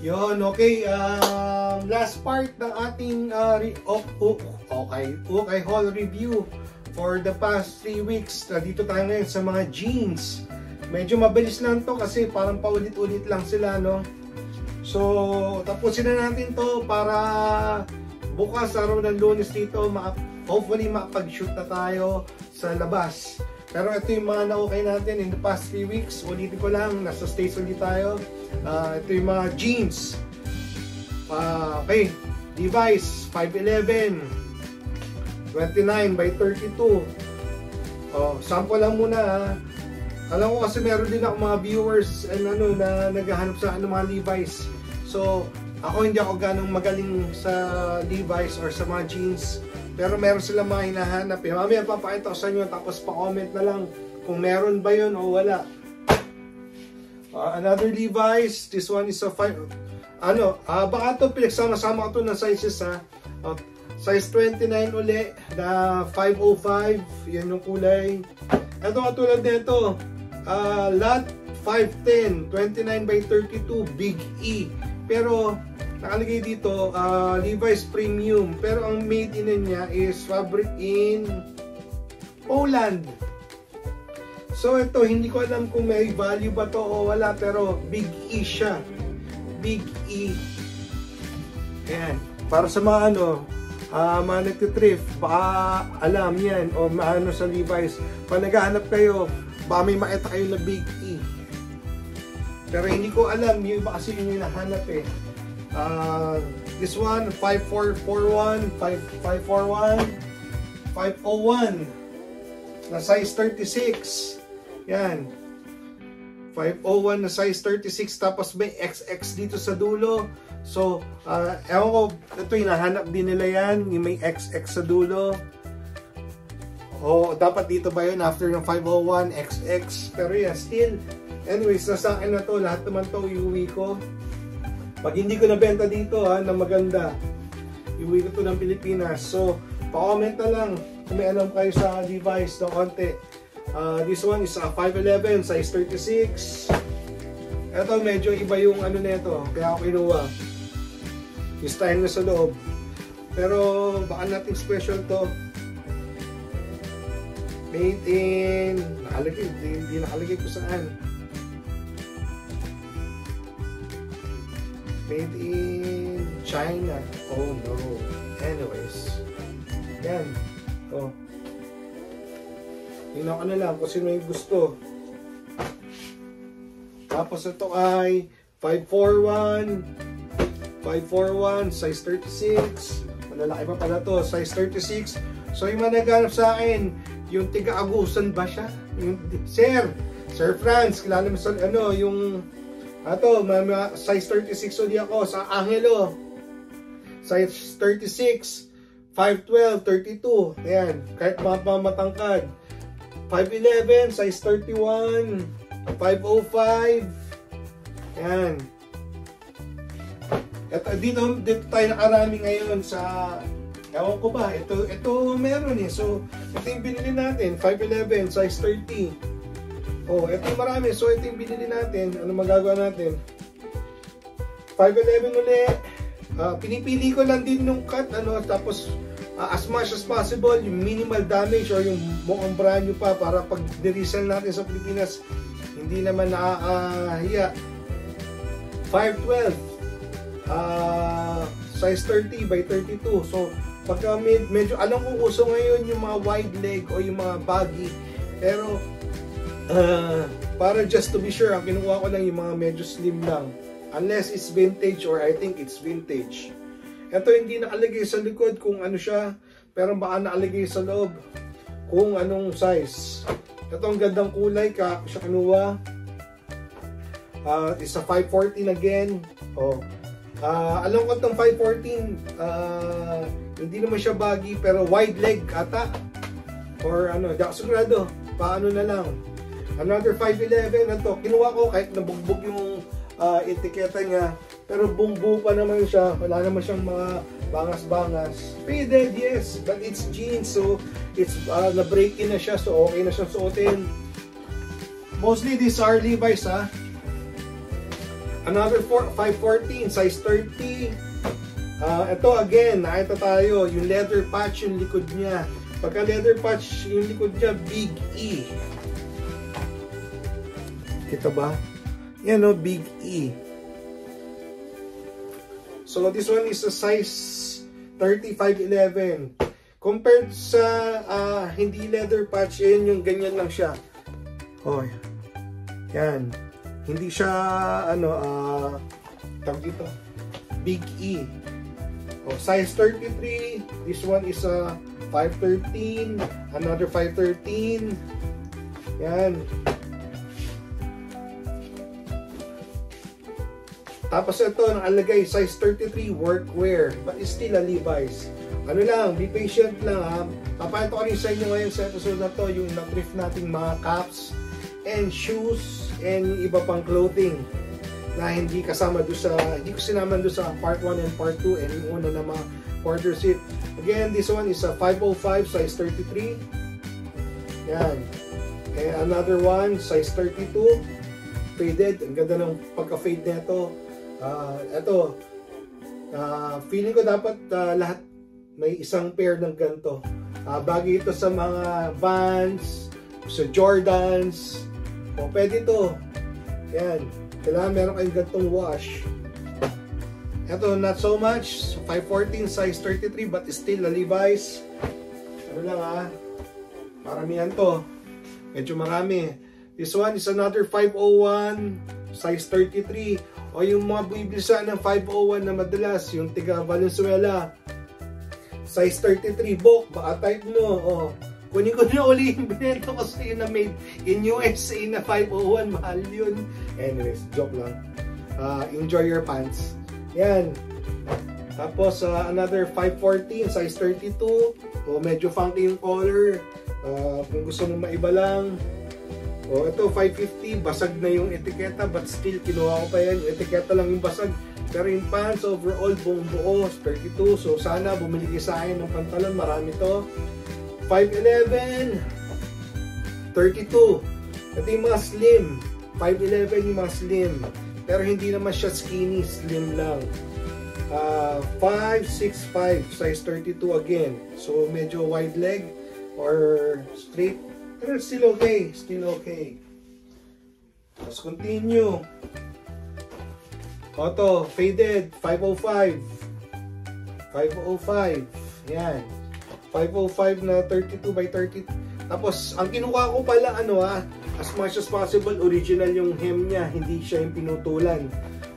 Yon, okay. Last part ng ating okay haul review for the past 3 weeks. Dito tayo ngayon sa mga jeans. Medyo mabilis lang to kasi parang paulit-ulit lang sila, no? So, tapusin na natin to para bukas, araw ng Lunes dito, hopefully makapag-shoot na tayo sa labas. Pero ito yung mga na-okay natin in the past 3 weeks. Ulitin ko lang, nasa States ulit tayo. Ito yung mga jeans. Okay, Levi's 511 29 by 32. Sample lang muna ha. Alam ko kasi meron din ako mga viewers na naghahanap sa mga Levi's. So, ako hindi ako ganong magaling sa Levi's or sa mga jeans. Pero meron sila mga hinahanap eh. Mamaya papakita ko sa inyo tapos pa-comment na lang kung meron ba yun o wala. Another Levi's. This one is a 5. Baka ito pinagsama-sama ko ito ng sizes ha. Size 29 uli na 505. Yan yung kulay. Ito katulad nito. Lot 510 29 by 32 Big E. Pero nakalagay dito Levi's Premium, pero ang made in niya is fabric in Poland. So ito, hindi ko alam kung may value ba to o wala, pero Big E siya. Big E. Ayan. Para sa mga mga nagtitrift, baka alam yan o maano sa Levi's. Pag naghahanap kayo, baka may makita kayo na Big E. Pero hindi ko alam, yung iba kasi yung hinahanap eh. This one 5441 541 501 na size 36. Yan, 501 na size 36, tapos may XX dito sa dulo. So ewan ko, ito hinahanap din nila yan, yung may XX sa dulo. Dapat dito ba yun after ng 501 XX? Pero yan, still anyways, nasa akin na to, lahat naman to iuwi ko. Pag hindi ko nabenta dito na maganda, iuwi ko to ng Pilipinas. So, pa-comment na lang kung may alam kayo sa Levi's na konti. This one is a 511, size 36. Ito, medyo iba yung nito, kaya ako kinuha. Yung style na sa loob. Pero, baka natin special to. Made in, hindi nakalagay ko saan. Made in China. Oh no. Anyways. Yan. Tingnan ko na lang kung sino yung gusto. Tapos ito ay 541 size 36. Malalaki pa pala to, size 36. So yung mga naghanap sa akin, yung tiga-Agusan ba siya? Yung, Sir Franz, kilala mo sa yung size 36 ulit ako sa Angelo. Size 36, 512, 32. Ayan, kahit matangkad. 511, size 31, 505. Ayan. Dito tayo nakarami ngayon sa, ewan ko ba, ito meron eh. So, ito yung binili natin, 511, size 30. Ito yung marami. So, ito yung binili natin. Ano magagawa natin? 511 ulit. Pinipili ko lang din nung cut. Tapos, as much as possible, yung minimal damage or yung mukhang brand new pa para pag niresell natin sa Pilipinas, hindi naman nakakahiya. 512. Size 30 by 32. So, pagka medyo, alam kong uso ngayon yung mga wide leg o yung mga baggy. Pero, para just to be sure, ang kinuha ko lang yung mga medyo slim lang. Unless it's vintage or I think it's vintage. Ito hindi nakalagay sa likod kung ano siya, pero baka nakalagay sa loob kung anong size. Ito ang gandang kulay, siya kinuha. It's a 514 again. Alam ko itong 514, hindi naman siya baggy, pero wide leg ata. Or di ako sigurado, paano na lang. Another 511 ito, kinuha ko kahit nabugbog yung etiketa niya, pero bumbu pa naman siya, wala naman siyang mga bangas-bangas. Faded, yes, but it's jeans, so it's na-break in na siya, so okay na siyang suotin. Mostly these are Levi's Another 514, size 30. Ito again, nakita tayo, yung leather patch yung likod niya. Pagka leather patch yung likod niya, Big E. Kita ba? Yan o, Big E. So this one is a size 35-11. Compared sa hindi leather patch, yan yung ganyan lang siya. Oh, yan. Hindi siya, tawag dito, Big E. Oh, size 33. This one is a 513. Another 513. Yan. Tapos ito, nakalagay, size 33, workwear. But it's still a Levi's. Ano lang, be patient lang ha. Papayto ko rin sa inyo ngayon sa episode na to, yung na-thrift nating mga caps and shoes and yung iba pang clothing na hindi kasama doon sa, hindi ko sinama doon sa part 1 and part 2 and yung una na mga quarter zip. Again, this one is a 505, size 33. Yan. And another one, size 32. Faded. Ang ganda ng pagka-fade nito. Ito, feeling ko dapat lahat may isang pair ng ganito. Bagay ito sa mga Vans, sa Jordans. O, pwede ito. Yan. Kailangan meron kayong gantong wash. Ito, not so much. 514, size 33, but still a Levi's. Ano lang maramihan to. Medyo marami. This one is another 501, size 33. O yung mga buibilsa ng 501 na madalas, yung tiga Valenzuela. Size 33, Bok, baka type mo. O, kunin ko na uli yung binento ko sa na made in USA na 501. Mahal yun. Anyways, joke lang. Enjoy your pants. Yan. Tapos, another 514, size 32. O, medyo funky yung color. Kung gusto mo maiba lang. O, ito, 550. Basag na yung etiketa, but still, kinuha ko pa yan. Yung etiketa lang yung basag. Pero yung pants, overall, buong buo, 32. So, sana bumili kayo sa akin ng pantalon. Marami to. 511. 32. Ito yung mga slim. 511 yung mga slim. Pero hindi naman siya skinny. Slim lang. 565. Size 32 again. So, medyo wide leg or straight. Pero still okay. Still okay. Let's continue. Ito, faded, 505. 505. Yan. 505 na 32 by 30. Tapos, ang kinuha ko pala, as much as possible, original yung hem niya. Hindi siya yung pinutulan.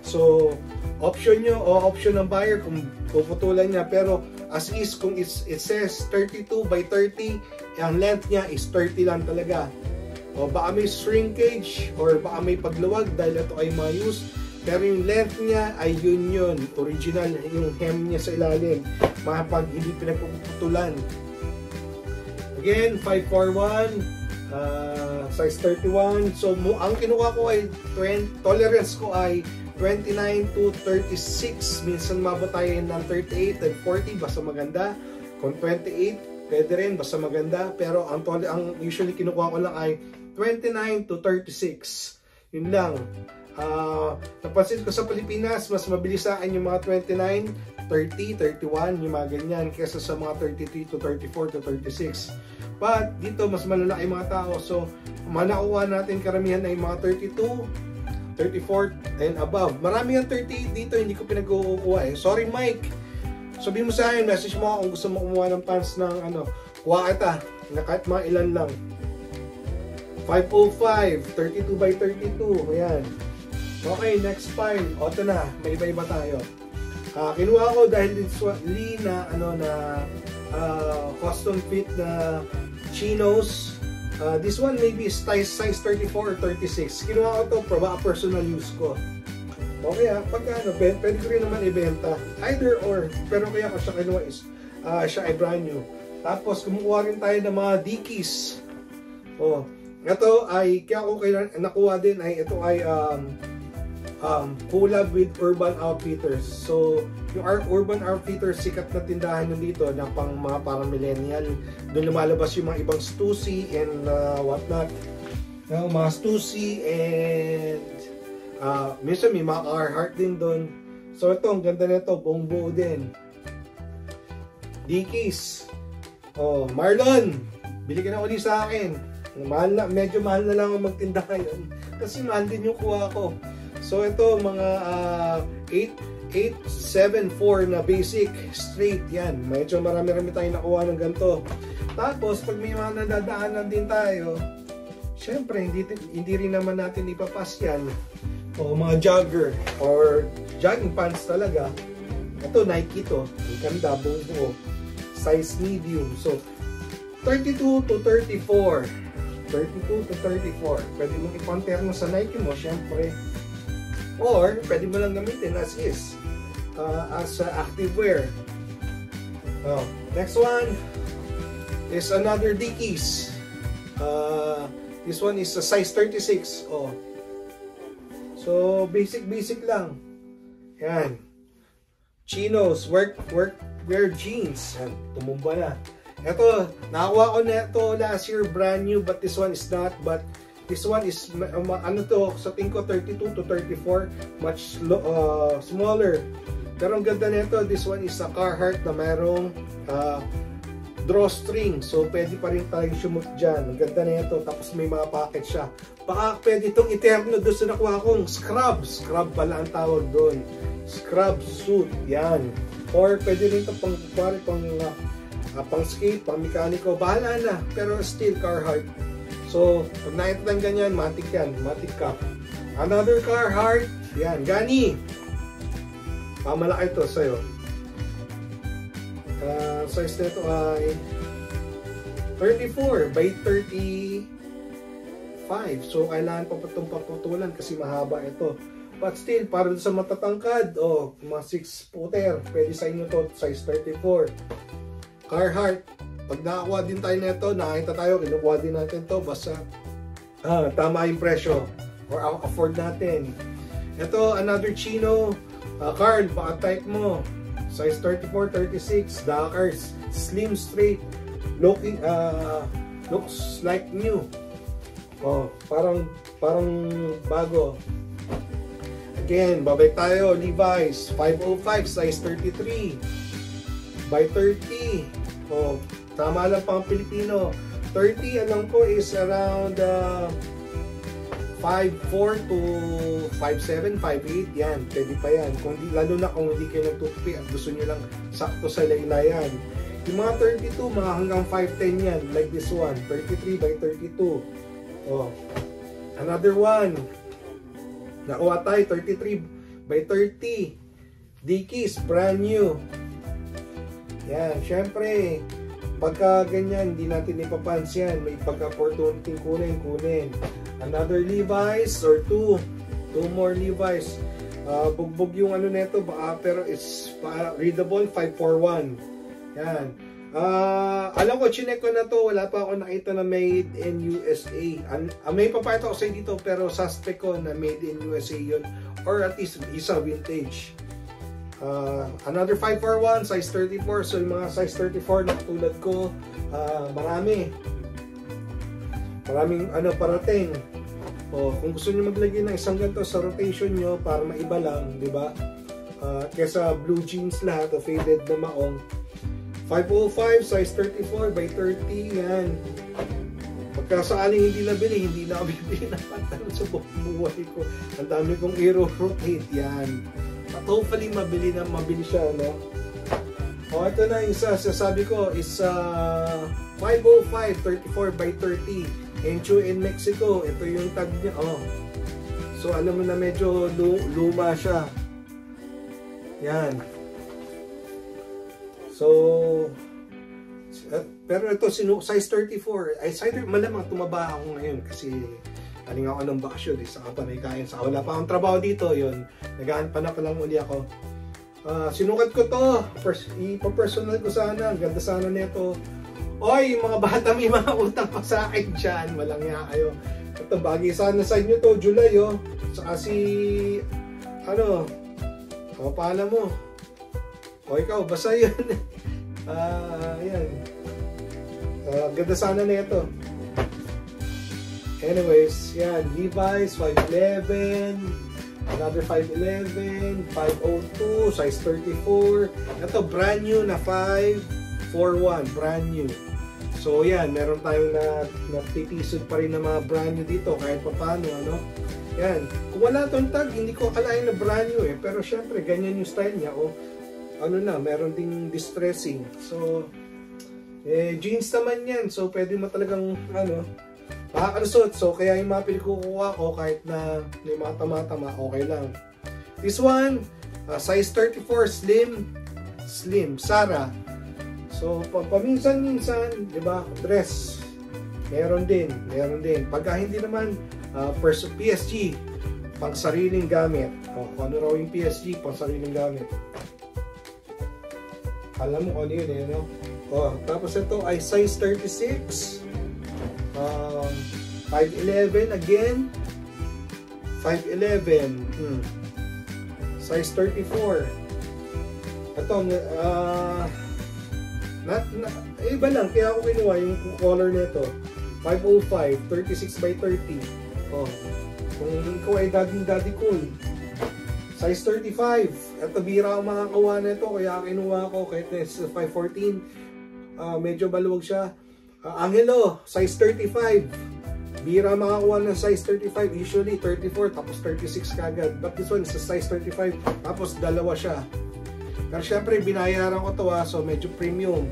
So, option nyo o option ng buyer kung puputulan niya. Pero, as is, kung it says 32 by 30, ang length niya is 30 lang talaga. O, baka may shrinkage or baka may pagluwag dahil ito ay mayus. Pero yung length niya ay yun. Original yung hem niya sa ilalim. Pag hindi pinagpuputulan. Again, 541. Size 31. So, ang kinuha ko ay, tolerance ko ay 29 to 36. Minsan mabot tayo ng 38 and 40. Basta maganda. Kung 28, pwede rin. Basta maganda. Pero ang usually kinuha ko lang ay 29 to 36. Yun lang. Napansin ko sa Pilipinas, mas mabilis sa akin yung mga 29, 30, 31, yung mga ganyan, kesa sa mga 33 to 34 to 36. But, dito, mas malalaki yung mga tao. So, nakuha natin karamihan ay mga 32, 34, and above. Marami yung 38 dito, hindi ko pinag-kukuha eh. Sorry, Mike. Sabihin mo sa akin, message mo kung gusto mo kumuha ng pants ng kuha kita, na kahit mga ilan lang. 505, 32 by 32, ayan. Okay, next file. O, ito na. May iba-iba tayo. Kinuha ko dahil na custom fit na chinos. This one maybe is size 34 or 36. Kinuha ko ito para personal use ko. Okay pagka pwede ko rin naman ibenta. Either or. Pero kaya ko siya kinuha is siya ay brand new. Tapos kumuha rin tayo ng mga Dickies. Ito ay, kaya ko nakuha din ay, ito ay collab with Urban Outfitters. So, yung Urban Outfitters, sikat na tindahan nyo dito na pang mga parang millennial. Doon lumalabas yung mga ibang Stussy and whatnot. Mga Stussy and Minsan may mga Carhartt din doon. So ito, ang ganda nito, buong buo din. Dickies. Oh, Marlon, bili ka na uli sa akin. Medyo mahal na lang ang magtinda ngayon. Kasi mahal din yung kuha ko. So ito, mga 874 na basic, straight yan. Medyo marami-rami tayong nakuha ng ganito. Tapos, pag may mga nadadaanan din tayo, syempre, hindi rin naman natin ipapas yan. O mga jogger or jogging pants talaga. Ito, Nike to. Ang ganda, buo. Size medium. So, 32 to 34. 32 to 34. Pwede mong i-compare mo sa Nike mo, syempre. Or, pwede mo lang gamitin as is. As active wear. Oh, next one is another Dickies. This one is a size 36. Oh. So, basic lang. Yan. Chinos, workwear jeans. Yan, tumumba na. Ito, nakakuha ko na ito last year, brand new, but this one is not. But this one is, ano to, sa tingin ko 32 to 34, much smaller. Pero ang ganda nito, this one is a Carhartt na merong drawstring. So, pwede pa rin tayong sumot dyan. Ang ganda nito, tapos may mga pocket siya. Baka pwede itong iterno doon sa nakuha kong scrub. Scrub pala ang tawag doon. Scrub suit, yan. Or pwede rin ito pang skate, pang mekaniko. Bahala na, pero still Carhartt. So, pag nakita ng ganyan, matik yan. Matik ka. Another Carhartt, yan. Gani. Pamalaki ito sa'yo. Size nito ay 34 by 35. So, kailangan pa itong paputulan kasi mahaba ito. But still, para sa matatangkad, mga 6-footer, pwede sa inyo to, size 34. Carhartt, pag nakakuha din tayo nito, nakita tayo, kinukuha din natin to, basta tama yung presyo or afford natin. Ito, another chino. Carl, baka type mo. Size 34, 36, Dockers, slim, straight, looks like new. Oh, parang bago. Again, babalik tayo, Levi's, 505, size 33, by 30. Oh, tama lang pang Pilipino. 30, alam ko, is around 5'4 to 5'7, 5'8, yan, pwede pa yan. Lalo na kung hindi kayo nagtutupi at gusto nyo lang sakto sa laylayan. Yung mga 32, mga hanggang 5'10 yan, like this one, 33 by 32. Oh. Another one, nakuha tayo, 33 by 30. Dickies, brand new. Yan, syempre, pagka ganyan, hindi natin ipapansin, may pagka-opportunity kunin. Another Levi's or two more Levi's. Bugbog yung ano nito, pero it's readable, 541. Yan. Alam ko, chinek ko na to, wala pa ako nakita na made in USA. May papayat ako sa dito, pero suspect ko na made in USA yun, or at least isa vintage. Another 541, size 34. So yung mga size 34 na tulad ko, maraming parating. Kung gusto niyo maglagay ng isang ganito sa rotation nyo para maiba lang, di ba? Kesa blue jeans lahat o faded na maong. 505, size 34 by 30, yan. Pagkasaaling hindi nabili, hindi na ako bibili na pantalon sa buhay ko. Ang dami kong aero-rotate, yan. But hopefully mabili siya, no? Ito na yung isa, sasabi ko is 505, 34 by 30. Encho in Mexico, ito yung tag niya. So alam mo na medyo luma siya. Yan. So pero ito size 34. Ay malamang tumaba ako ngayon kasi aling ako ng bakasyon, saka pa may kain, saka wala pa akong trabaho dito. Yun, naghahanap pa lang uli ako. Sinukat ko to, ipa-personal ko sana, ang ganda sana nito. Oy, mga bata, may mga utang pa sa akin dyan. Malangya kayo. Ito, bagay sana sa inyo to, July, Saka si, pala mo. O, ikaw, basta yun. Yan. Ganda sana na ito. Anyways, yan, Levi's, 511. Another 511, 502, size 34. Ito, brand new na 541, brand new. So yan, meron tayong natitisod pa rin na mga brand new dito kahit pa paano, ano. Yan, kung wala tong tag, hindi ko akalain na brand new eh. Pero syempre, ganyan yung style niya. O, ano na, meron ding distressing. So, jeans naman yan. So, pwede mo talagang, ano, makakalusot. So, kaya yung mga pinikukuha ko, kahit na may mga tama-tama, okay lang. This one, size 34, slim, Sarah. So, paminsan-minsan, di ba, dress. Meron din. Pagka hindi naman, PSG, pang sariling gamit. O, kung ano raw yung PSG, pang sariling gamit. Alam mo kung ano yun eh, no? O, tapos ito ay size 36. 511 again. 511. Size 34. Ito, iba lang, kaya ako kinuha yung color nito. 505, 36 by 30. Oh, kung ikaw ay daddy cool. Size 35. Ito, bira ang mga kawa nito, kaya kinuha ko kahit na 514. Medyo baluwag siya. Angelo, size 35. Bira makakuha ng size 35. Usually 34 tapos 36 kagad. But this one is a size 35 tapos dalawa siya. Pero syempre binayaran ko to so medyo premium.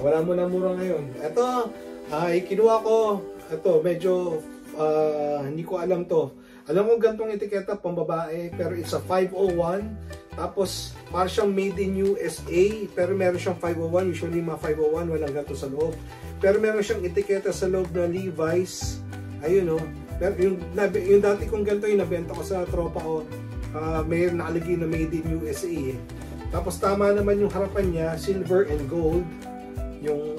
Wala mo na mura ngayon. Ito, kinuha ko. Ito, medyo hindi ko alam to. Alam ko gantong etiketa pang babae pero it's a 501. Tapos, parang siyang made in USA, pero meron siyang 501. Usually, mga 501, walang ganito sa loob. Pero meron siyang etiketa sa loob na Levi's. Ayun, Pero yung dati kong ganito, yung nabenta ko sa tropa ko, may nakalagay na made in USA. Tapos, tama naman yung harapan niya, silver and gold. Yung,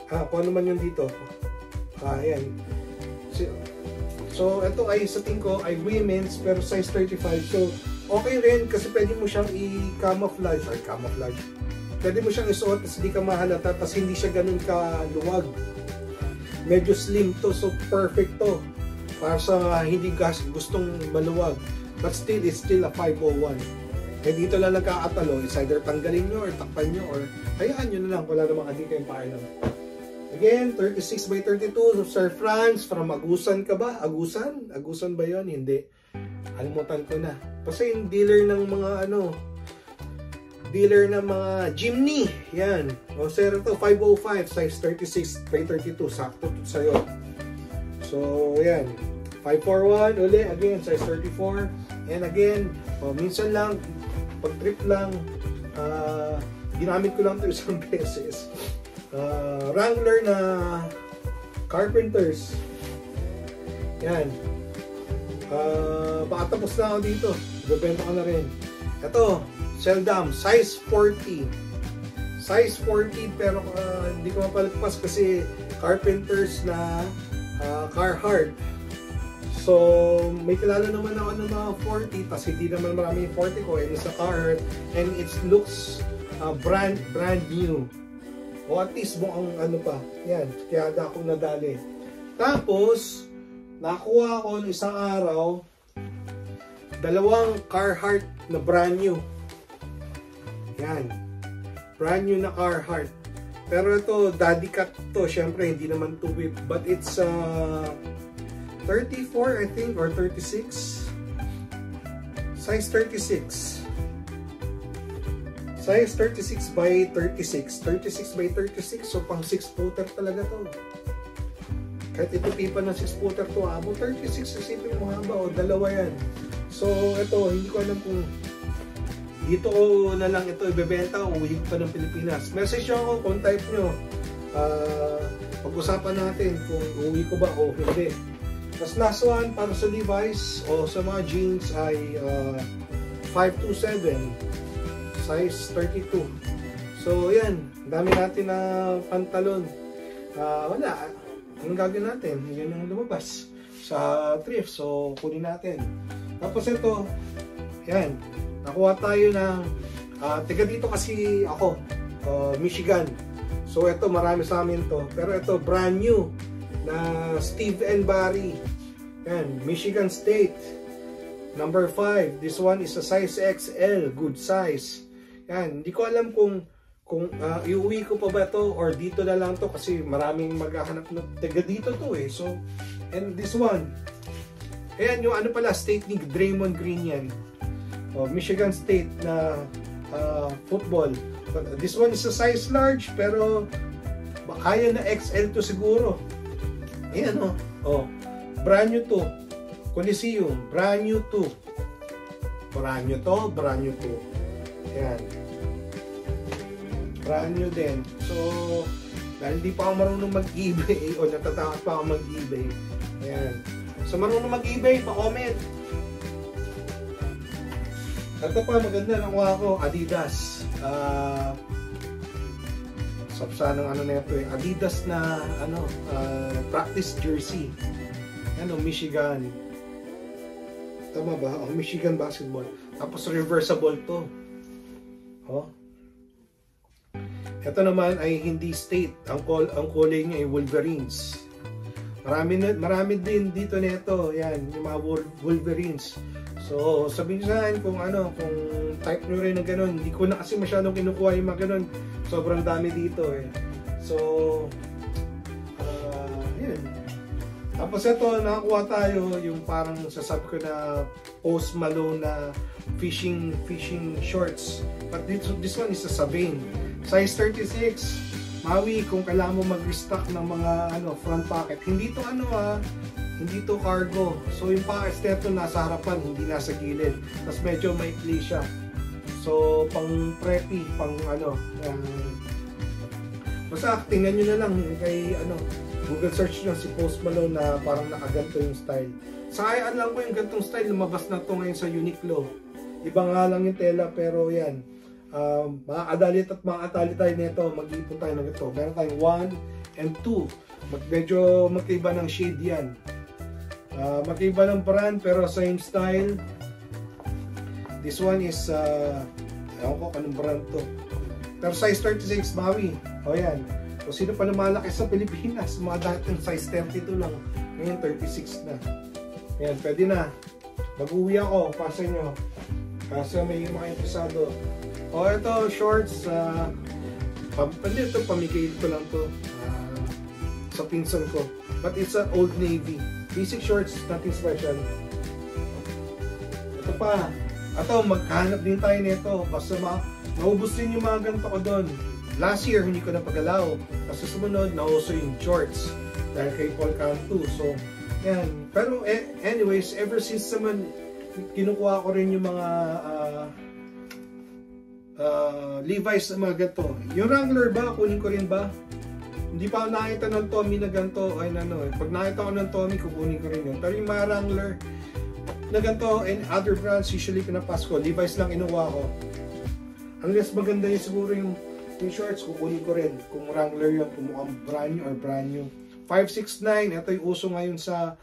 kung ano man yung dito. Ayan. So, ito ay sa tingin ko ay women's, pero size 35. So, okay rin kasi pwede mo siyang i-camouflage. Pwede mo siyang isuot tapos hindi ka mahalata tapos hindi siya ganun kaluwag. Medyo slim to, so perfect to. Para sa hindi gustong maluwag. But still, it's still a 501. Eh dito lang nagkakatalo, it's either tanggalin nyo or takpan nyo or hayaan nyo na lang, wala namang hindi kayong paalam. Again, 36 by 32, Sir Franz, from Agusan ka ba? Agusan? Agusan ba yon? Hindi. Alimutan ko na. Kasi yung dealer ng mga dealer ng mga Jimny. Yan. O sir, ito 505, size 36 by 32. Sakto sa'yo. So, yan. 541 uli. Again, size 34. And again, minsan lang, pag trip lang, ginamit ko lang ito isang beses. Wrangler na Carpenters. Yan. Baka tapos na ako dito. Ibebenta ko na rin. Ito, Seldam, size 40. Size 40 pero hindi ko mapalagpas kasi Carpenters na Carhartt. So, may kilala naman ako ng mga 40 tas hindi naman marami yung 40 ko and it's a Carhartt and it looks brand new. O at least mukhang ano pa. Yan, kaya ako nadali. Tapos, nakuha ko ng isang araw, dalawang Carhartt na brand new. Yan. Brand new na Carhartt. Pero ito, daddy cut to. Siyempre, hindi naman to whip. But it's 34, I think, or 36. Size 36. Size 36 by 36. 36 by 36. So, pang 6-footer talaga to. Kahit ito pipa ng 6-footer to, 36, isipin mo haba o dalawa yan. So, ito, hindi ko alam kung dito ko na lang ito ibebenta o uwi ko pa ng Pilipinas. Message ako kung type nyo. Pag-usapan natin kung uwi ko ba o hindi. Tapos last one, para sa Levi's o sa mga jeans ay 527. Size 32. So, yan. Dami natin na pantalon. Wala. Anong gagawin natin? Yan yung lumabas sa thrift. So, kunin natin. Tapos ito, yan. Nakuha tayo ng, taga dito kasi ako, Michigan. So, ito, marami sa amin to. Pero ito, brand new na Steve & Barry. Yan, Michigan State. Number 5. This one is a size XL. Good size. Yan, hindi ko alam kung iuwi ko pa ba to or dito na lang to kasi maraming maghahanap na taga dito to eh. So, and this one. Ayan, yung ano pala, state ni Draymond Green yan. Michigan State na football. But this one is a size large pero kaya na XL to siguro. Ayan brand new to. Coliseum, brand new to. Brand new to, brand new to. Ayan. Brand new din. So, dahil di pa ako marunong mag-eBay o natatakot pa ako mag-eBay. Ayan. So, marunong mag-eBay, pa-comment. Ito pa, maganda nakuha ko, Adidas. Sapsa ng ano na ito eh. Adidas na practice jersey. Michigan. Tama ba? Michigan basketball. Tapos reversible to. Ito naman ay hindi state. Ang kulay niya ay Wolverines. Marami din dito nito. Yan, yung mga Wolverines. So, sabihin sa akin kung type nyo rin ng ganun. Hindi ko na kasi masyadong kinukuha yung mga ganun. Sobrang dami dito eh. So, yun. Tapos ito, nakakuha tayo yung parang sasabi ko na Post Malone na fishing shorts. But this one is a Sabine. Size 36. Maui, kung kailangan mo mag-restock ng mga front pocket. Hindi to hindi to cargo. So yung pockets nito nasa harapan, hindi nasa gilid. Tapos medyo maikli siya. So pang preppy, pang basta tingnan nyo na lang kay Google search nyo si Post Malone na parang nakaganto yung style. Sayaan lang ko yung gantong style, lumabas na to ngayon sa Uniqlo. Iba nga lang yung tela pero yan. Mga adalit at mga atali tayo nito, mag-iipon tayo ng ito. Meron tayong 1 and 2. Medyo magkaiba ng shade yan. Magkaiba ng brand pero same style. This one is, ewan ko anong brand to. Pero size 36, Maui. O yan. Kung sino pa lumalaki sa Pilipinas, mga dating size 32 lang. Ngayon 36 na. Yan, pwede na. Mag-uwi ako, pasa nyo. Kasi may mga episado. O ito, shorts. Ito, pamigay ko lang to. Sa pinsan ko. But it's an Old Navy. Basic shorts, nothing special. Ito pa. Ito, maghanap din tayo nito. Basta maubos din yung mga ganito ko doon. Last year, hindi ko napagalaw. Kasi sumunod, nauso yung shorts. Dahil kay Paul Cantu. So, yan. Pero anyways, ever since naman, kinukuha ko rin yung mga Levi's na mga ganito. Yung Wrangler ba, kunin ko rin ba? Hindi pa ako nakita ng Tommy na ganito. Ay, pag nakita ko ng Tommy, kukunin ko rin yun. Pero yung mga Wrangler na ganito and other brands, usually pinapas ko. Levi's lang inuwa ko. Unless maganda yung siguro yung shorts, kukunin ko rin. Kung Wrangler yun, kung mukhang brand new or brand new. 569, ito yung uso ngayon sa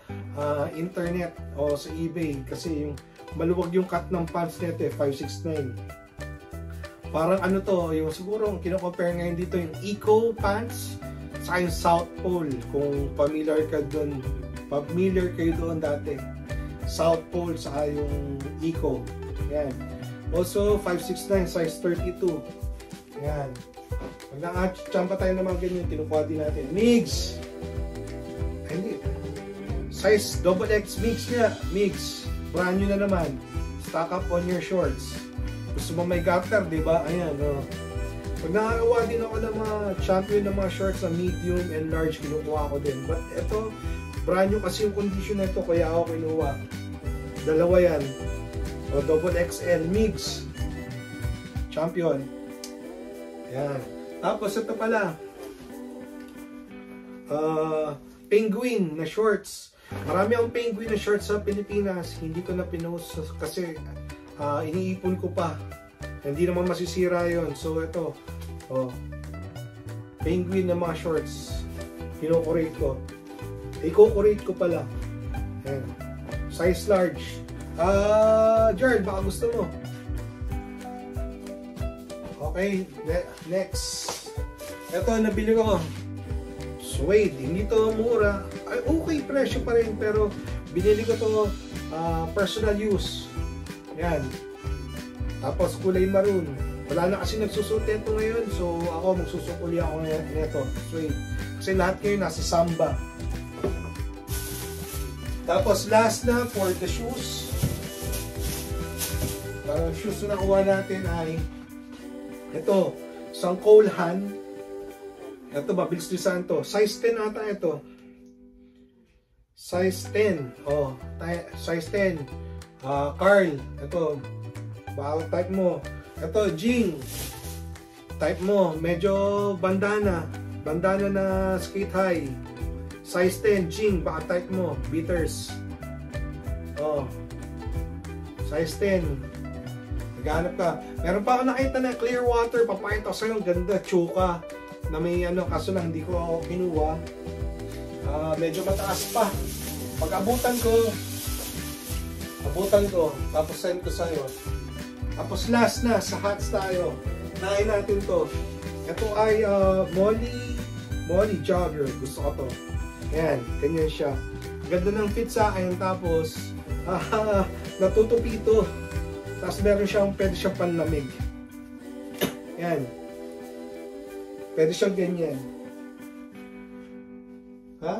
internet o sa eBay. Kasi yung maluwag yung cut ng pants nito 569. Parang yung siguro kino-compare ngayon dito yung Eco pants sa yung South Pole. Kung familiar kayo doon dati. South Pole sa yung Eco. Yan. Also 569 size 32. Yan. Pag nakachamba tayo ng mga ganyan, kinukuha din natin. Migs! Hindi. Size XX mix niya. Mix. Brand new na naman. Stock up on your shorts. Gusto mo may garter, diba? Ayan, Pag nakakawa din ako ng mga champion ng mga shorts na medium and large, kinukuha ko din. But ito, brand new kasi yung condition na ito, kaya ako kinuha. Dalawa yan. O XXL mix. Champion. Ayan. Tapos ito pala. Penguin na shorts. Marami akong penguin na shorts sa Pilipinas. Hindi ko na pinost kasi iniipon ko pa. Hindi naman masisira yon. So ito, penguin na mga shorts. Kino-curate ko. I-co-curate ko pala. Ayan. Size large. Jarl, baka gusto mo. Okay, next. Ito, nabili ko. Suede, hindi to mura. Ay, okay, presyo pa rin, pero Binili ko to personal use. Yan. Tapos kulay maroon. Wala na kasi nagsusuot nito ngayon. So ako magsusukuli ako nito. Suede. Kasi lahat kayo nasa Samba. Tapos last na for the shoes. Shoes na nakuha natin ay ito. Isang Colehan. Ito ba? Bilis Lisan to. Size 10 ata ito. Size 10. Oh, size 10. Carl. Ito. Baka type mo. Ito, Jing. Type mo. Medyo bandana. Bandana na skate high. Size 10. Jing. Baka type mo. Beaters. Oh. Size 10. Naghanap ka. Meron pa ako nakita na clear water. Papakita ko sa'yo. Ganda. Chuka. Na may ano. Kaso lang hindi ko kinuha. Medyo mataas pa. Pag abutan ko, tapos send ko sa'yo. Tapos last na, sa hats tayo. Nain natin to. Ito ay Molly Jogger. Gusto ko to. Ayan, ganyan siya. Ganda ng fit sa akin. Tapos, natutupi ito. Tapos meron siyang, pwede siyang panlamig. Ayan. Pwede siyang ganyan. Ha?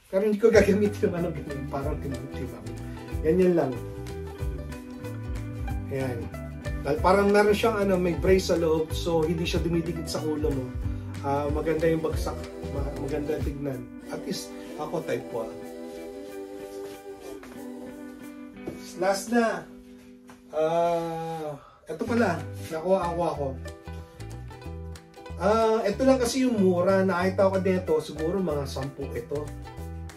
Pero hindi ko gagamitin yung ano ganyan. Parang tinutibang. Ganyan lang. Ayan. Parang meron siyang ano, may brace sa loob. So, hindi siya dumidikit sa ulo mo. Maganda yung bagsak. Maganda tignan. At least, ako type ko. Last na. Ito pala. Nakuha ako. Ito lang kasi yung mura. Nakita ko dito, siguro mga 10 ito.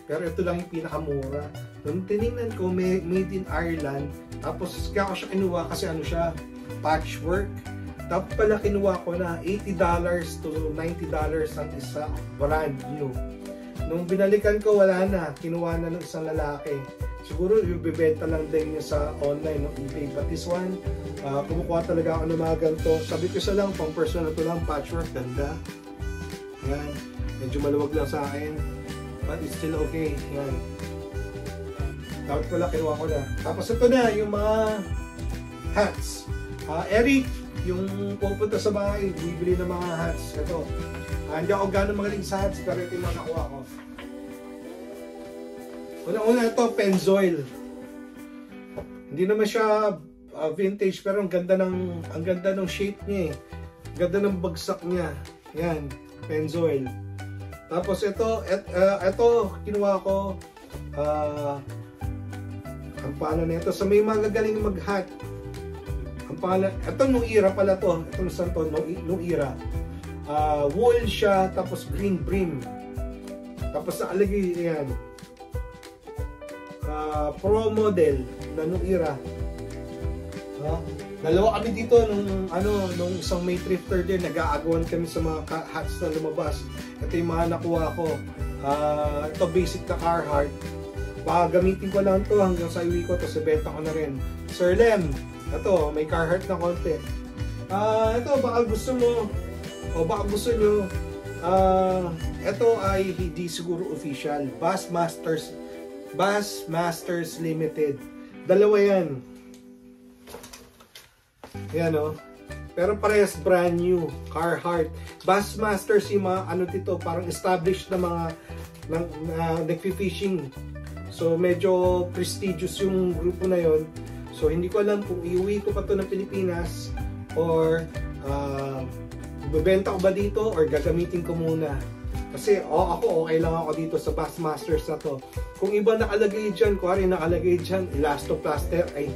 Pero ito lang yung pinakamura. Nung tinignan ko, made in Ireland. Tapos kaya ko siya kinuha kasi ano siya, patchwork. Tapos pala kinuha ko na $80 to $90 ang isa, brand new. Nung binalikan ko, wala na. Kinuha na ng isang lalaki. Siguro yung bibenta lang din niya sa online, no, eBay. But this one, kumukuha talaga ako ng mga ganito. Sabi ko isa lang, pang personal to lang, patchwork, ganda. Yan. Medyo maluwag lang sa akin. But it's still okay. Yan. Tapos pala, kinuha ko na. Tapos ito na, yung mga hats. Eric, yung pupunta sa bahay, bibili ng mga hats. Ito. Hindi ako gano'ng magaling sa hats, pero ito yung mga nakuha ko. Una-una ito, Pennzoil. Hindi naman siya vintage, pero ang ganda ng shape niya eh. Ang ganda ng bagsak niya. Yan, Pennzoil. Tapos ito kinuha ko ang pala nito. So may mga galing mag-hat. Ang pala, ito nung era pala to. Ito nung era. Wool siya, tapos green brim. Tapos naalagay yan. Pro model na nung era. Dalawa kami dito nung isang may thrifter din, nag-aagawan kami sa mga hats na lumabas. Ito yung mga nakuha ko. Ito basic na Carhartt. Baka gamitin ko lang to hanggang sa iwi ko, tapos ibenta ko na rin. Sir Lem, ito may Carhartt na konti. Ito baka gusto mo o baka gusto nyo, ito ay hindi siguro official. Bassmasters Limited. Dalawa yan. Yan o. Pero parehas brand new. Carhartt. Bassmasters yung mga ano dito, parang established na mga nagfi-fishing. So medyo prestigious yung grupo na yon. So hindi ko alam kung iuwi ko pa to ng Pilipinas or bebenta ko ba dito or gagamitin ko muna. Kasi ako okay lang ako dito sa Bassmasters na to. Kung iba nakalagay dyan, kuwari nakalagay dyan, elastoplaster, ay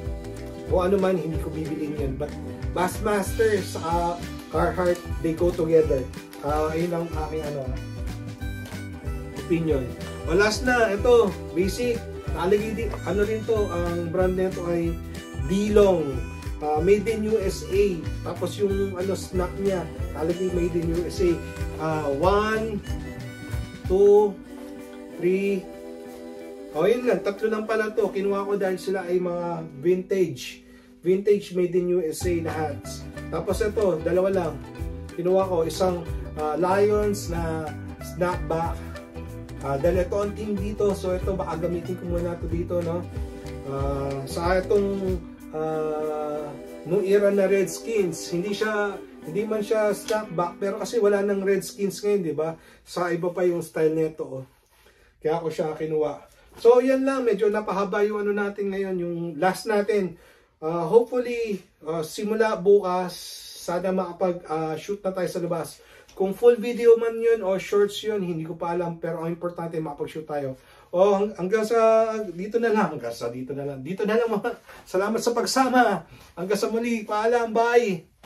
o ano man, hindi ko bibilin yan. But Bassmasters sa Carhartt, they go together. Ayun ang aking opinion. O last na, ito, basic. Nakalagay din, ano rin to, ang brand nito ay Dilong. Made in USA. Tapos yung snack niya, nakalagay made in USA. 1, 2, 3. O yun lang, 3 lang pala to. Kinuha ko dahil sila ay mga vintage made in USA na hats. Tapos ito, 2 lang. Kinuha ko isang Lions na snapback. Dahil ito ang team dito, so ito baka gamitin ko muna ito dito, no? Sa itong nung era na Redskins, hindi man siya snapback, pero kasi wala nang Redskins ngayon, di ba? Sa iba pa yung style nito, oh. Kaya ako siya kinuha. So yan lang, medyo napahaba yung ano natin ngayon, yung last natin. Hopefully, simula bukas, sana makapag-shoot na tayo sa labas. Kung full video man yun o shorts yun, hindi ko pa alam. Pero ang importante, makapag-shoot tayo. O hanggang sa dito na lang. Dito na lang mga. Salamat sa pagsama. Hanggang sa muli. Paalam. Bye.